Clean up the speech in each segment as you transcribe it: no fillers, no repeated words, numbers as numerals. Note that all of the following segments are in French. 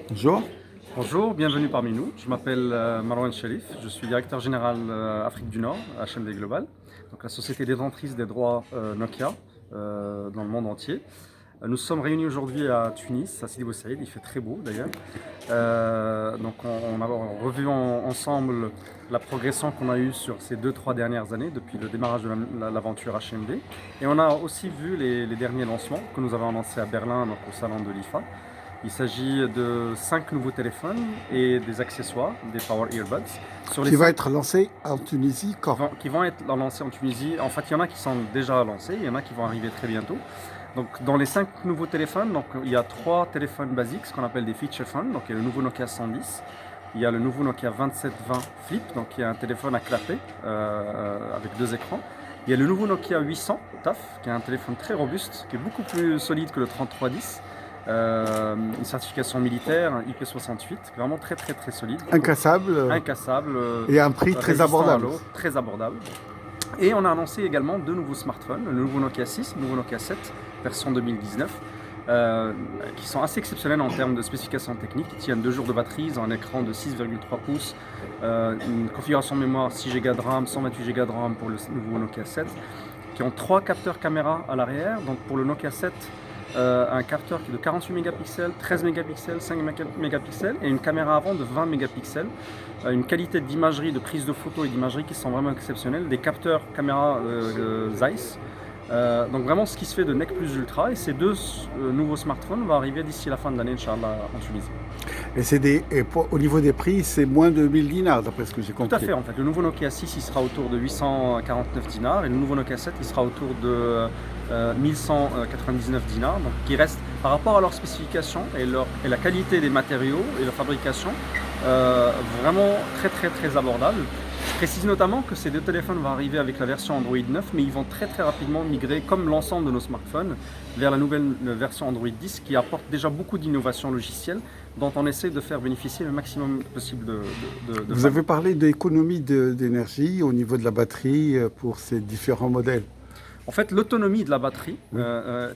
Bonjour. Bonjour, bienvenue parmi nous. Je m'appelle Marwan Sherif, je suis directeur général Afrique du Nord à HMD Global, donc la société détentrice des droits Nokia dans le monde entier. Nous sommes réunis aujourd'hui à Tunis, à Sidi Bou Saïd, il fait très beau d'ailleurs. Donc on a revu ensemble la progression qu'on a eue sur ces 2-3 dernières années depuis le démarrage de l'aventure HMD. Et on a aussi vu les derniers lancements que nous avons annoncés à Berlin, donc au salon de l'IFA. Il s'agit de 5 nouveaux téléphones et des accessoires, des Power Earbuds. Sur les Qui va 5 être lancé en Tunisie quand? qui vont être lancés en Tunisie, en fait il y en a qui sont déjà lancés, il y en a qui vont arriver très bientôt. Donc dans les 5 nouveaux téléphones, donc, il y a 3 téléphones basiques, ce qu'on appelle des feature phones. Donc il y a le nouveau Nokia 110, il y a le nouveau Nokia 2720 Flip, donc il y a un téléphone à clapper avec 2 écrans. Il y a le nouveau Nokia 800 TAF, qui est un téléphone très robuste, qui est beaucoup plus solide que le 3310. Une certification militaire, un IP68, vraiment très solide. Incassable Incassable. et à un prix très résistant à abordable. l'eau, très abordable. Et on a annoncé également 2 nouveaux smartphones, le nouveau Nokia 6, le nouveau Nokia 7, version 2019, qui sont assez exceptionnels en termes de spécifications techniques. Ils tiennent 2 jours de batterie, ils ont un écran de 6,3 pouces, une configuration mémoire 6 Go de RAM, 128 Go de RAM pour le nouveau Nokia 7, qui ont 3 capteurs caméra à l'arrière. Donc pour le Nokia 7, un capteur qui est de 48 mégapixels, 13 mégapixels, 5 mégapixels et une caméra avant de 20 mégapixels. Une qualité d'imagerie, de prise de photos et d'imagerie qui sont vraiment exceptionnelles. Des capteurs caméra Zeiss. Donc vraiment ce qui se fait de NEC Plus Ultra, et ces 2 nouveaux smartphones vont arriver d'ici la fin de l'année, Inch'Allah, en Tunisie. Au niveau des prix, c'est moins de 1000 dinars, d'après ce que j'ai Tout à compris. fait, en fait. Le nouveau Nokia 6, il sera autour de 849 dinars, et le nouveau Nokia 7, il sera autour de 1199 dinars, donc qui reste, par rapport à leurs spécifications et la qualité des matériaux et la fabrication, vraiment très abordable. Je précise notamment que ces 2 téléphones vont arriver avec la version Android 9, mais ils vont très rapidement migrer, comme l'ensemble de nos smartphones, vers la nouvelle version Android 10 qui apporte déjà beaucoup d'innovations logicielles dont on essaie de faire bénéficier le maximum possible de Vous avez parlé d'économie d'énergie au niveau de la batterie pour ces différents modèles. En fait, l'autonomie de la batterie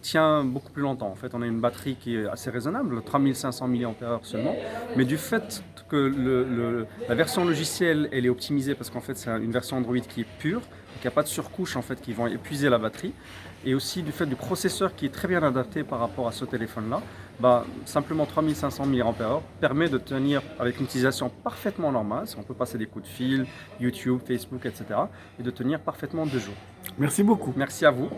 tient beaucoup plus longtemps. En fait, on a une batterie qui est assez raisonnable, 3500 mAh seulement, mais du fait que la version logicielle elle est optimisée, parce qu'en fait c'est une version Android qui est pure, donc il n'y a pas de surcouches en fait qui vont épuiser la batterie, et aussi du fait du processeur qui est très bien adapté par rapport à ce téléphone-là, simplement 3500 mAh permet de tenir avec une utilisation parfaitement normale, si on peut passer des coups de fil, YouTube, Facebook, etc., et de tenir parfaitement 2 jours. Merci beaucoup. Merci à vous.